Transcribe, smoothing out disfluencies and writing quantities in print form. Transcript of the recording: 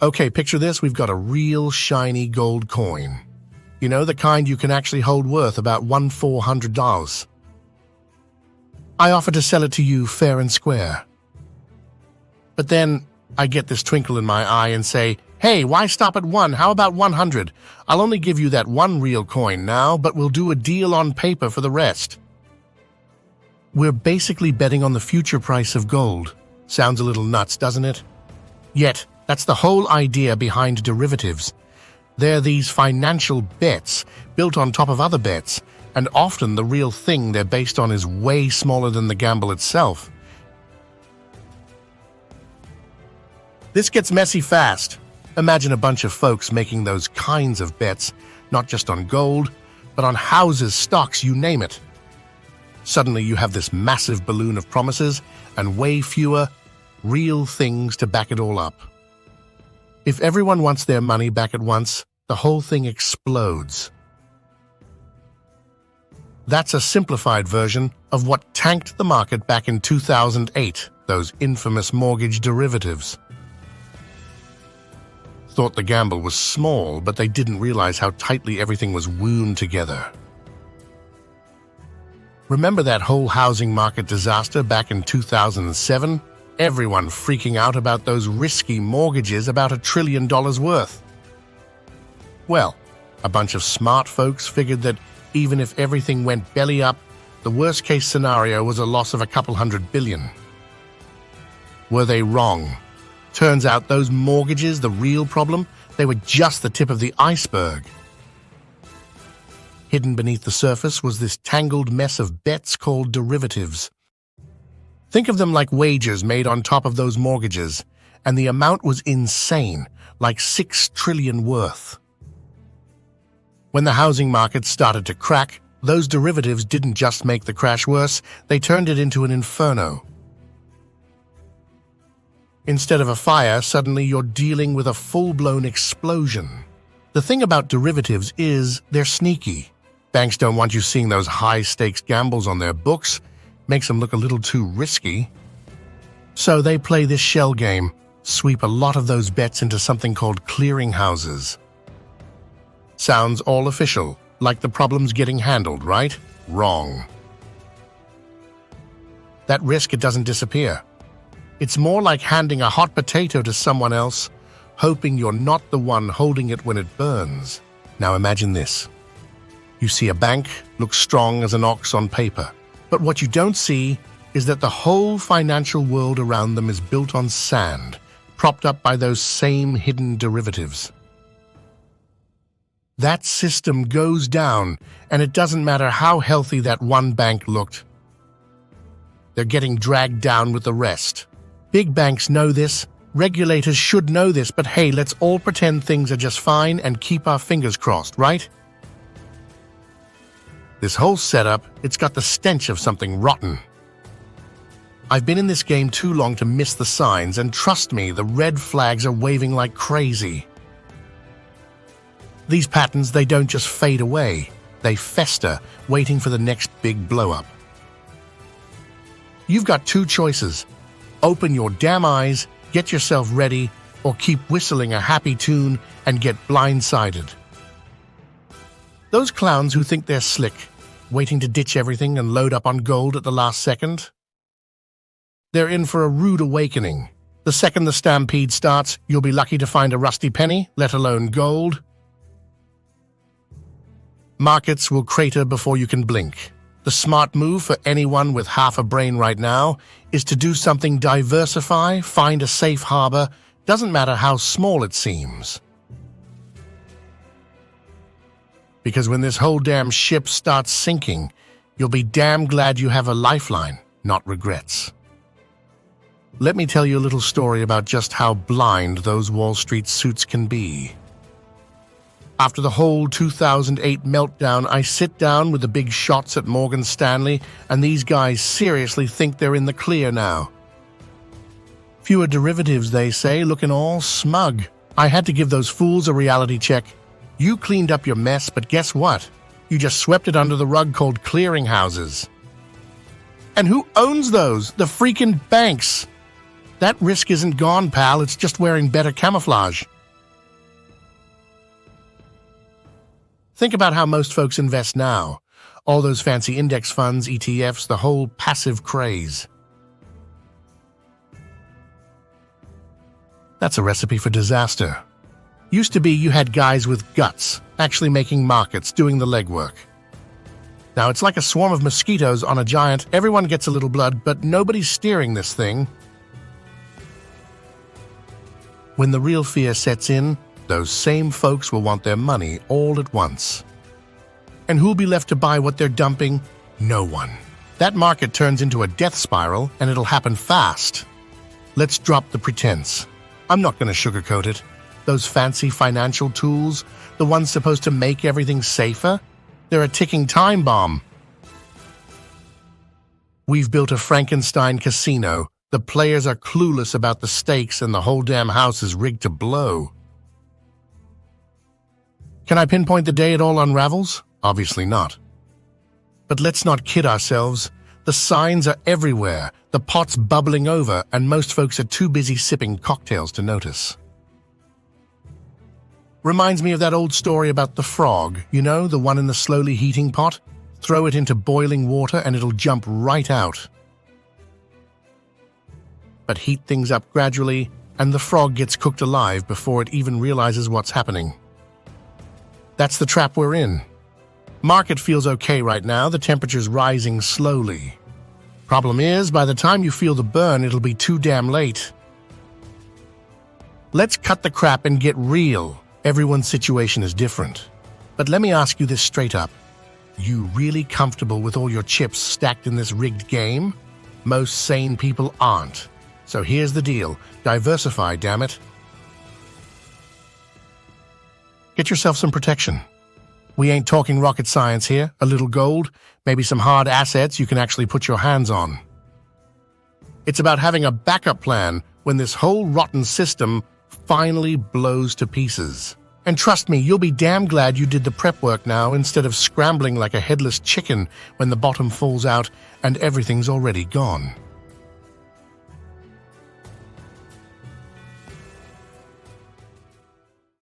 Okay, picture this. We've got a real shiny gold coin. You know, the kind you can actually hold worth about $1,400. I offer to sell it to you fair and square. But then I get this twinkle in my eye and say, hey, why stop at one? How about 100? I'll only give you that one real coin now, but we'll do a deal on paper for the rest. We're basically betting on the future price of gold. Sounds a little nuts, doesn't it? Yet, that's the whole idea behind derivatives. They're these financial bets built on top of other bets, and often the real thing they're based on is way smaller than the gamble itself. This gets messy fast. Imagine a bunch of folks making those kinds of bets, not just on gold, but on houses, stocks, you name it. Suddenly you have this massive balloon of promises and way fewer real things to back it all up. If everyone wants their money back at once, the whole thing explodes. That's a simplified version of what tanked the market back in 2008, those infamous mortgage derivatives. Thought the gamble was small, but they didn't realize how tightly everything was wound together. Remember that whole housing market disaster back in 2007? Everyone freaking out about those risky mortgages about $1 trillion worth. Well, a bunch of smart folks figured that even if everything went belly up, the worst-case scenario was a loss of a couple $100 billion. Were they wrong? Turns out those mortgages, the real problem, they were just the tip of the iceberg. Hidden beneath the surface was this tangled mess of bets called derivatives. Think of them like wagers made on top of those mortgages, and the amount was insane, like $6 trillion worth. When the housing market started to crack, those derivatives didn't just make the crash worse, they turned it into an inferno. Instead of a fire, suddenly you're dealing with a full-blown explosion. The thing about derivatives is they're sneaky. Banks don't want you seeing those high-stakes gambles on their books. Makes them look a little too risky. So they play this shell game, sweep a lot of those bets into something called clearinghouses. Sounds all official, like the problem's getting handled, right? Wrong. That risk, it doesn't disappear. It's more like handing a hot potato to someone else, hoping you're not the one holding it when it burns. Now imagine this. You see a bank, looks strong as an ox on paper. But what you don't see is that the whole financial world around them is built on sand, propped up by those same hidden derivatives. That system goes down, and it doesn't matter how healthy that one bank looked. They're getting dragged down with the rest. Big banks know this, regulators should know this, but hey, let's all pretend things are just fine and keep our fingers crossed, right? This whole setup, it's got the stench of something rotten. I've been in this game too long to miss the signs, and trust me, the red flags are waving like crazy. These patterns, they don't just fade away. They fester, waiting for the next big blow-up. You've got two choices. Open your damn eyes, get yourself ready, or keep whistling a happy tune and get blindsided. Those clowns who think they're slick, waiting to ditch everything and load up on gold at the last second, they're in for a rude awakening. The second the stampede starts, you'll be lucky to find a rusty penny, let alone gold. Markets will crater before you can blink. The smart move for anyone with half a brain right now is to do something, diversify, find a safe harbor, doesn't matter how small it seems. Because when this whole damn ship starts sinking, you'll be damn glad you have a lifeline, not regrets. Let me tell you a little story about just how blind those Wall Street suits can be. After the whole 2008 meltdown, I sit down with the big shots at Morgan Stanley, and these guys seriously think they're in the clear now. Fewer derivatives, they say, looking all smug. I had to give those fools a reality check. You cleaned up your mess, but guess what? You just swept it under the rug called clearinghouses. And who owns those? The freaking banks. That risk isn't gone, pal. It's just wearing better camouflage. Think about how most folks invest now. All those fancy index funds, ETFs, the whole passive craze. That's a recipe for disaster. Used to be you had guys with guts, actually making markets, doing the legwork. Now it's like a swarm of mosquitoes on a giant. Everyone gets a little blood, but nobody's steering this thing. When the real fear sets in, those same folks will want their money all at once. And who'll be left to buy what they're dumping? No one. That market turns into a death spiral, and it'll happen fast. Let's drop the pretense. I'm not going to sugarcoat it. Those fancy financial tools, the ones supposed to make everything safer, they're a ticking time bomb. We've built a Frankenstein casino. The players are clueless about the stakes, and the whole damn house is rigged to blow. Can I pinpoint the day it all unravels? Obviously not. But let's not kid ourselves. The signs are everywhere, the pot's bubbling over, and most folks are too busy sipping cocktails to notice. Reminds me of that old story about the frog, you know, the one in the slowly heating pot? Throw it into boiling water and it'll jump right out. But heat things up gradually, and the frog gets cooked alive before it even realizes what's happening. That's the trap we're in. Market feels okay right now, the temperature's rising slowly. Problem is, by the time you feel the burn, it'll be too damn late. Let's cut the crap and get real. Everyone's situation is different. But let me ask you this straight up. You really comfortable with all your chips stacked in this rigged game? Most sane people aren't. So here's the deal. Diversify, damn it. Get yourself some protection. We ain't talking rocket science here. A little gold, maybe some hard assets you can actually put your hands on. It's about having a backup plan when this whole rotten system finally blows to pieces. And trust me, you'll be damn glad you did the prep work now instead of scrambling like a headless chicken when the bottom falls out and everything's already gone.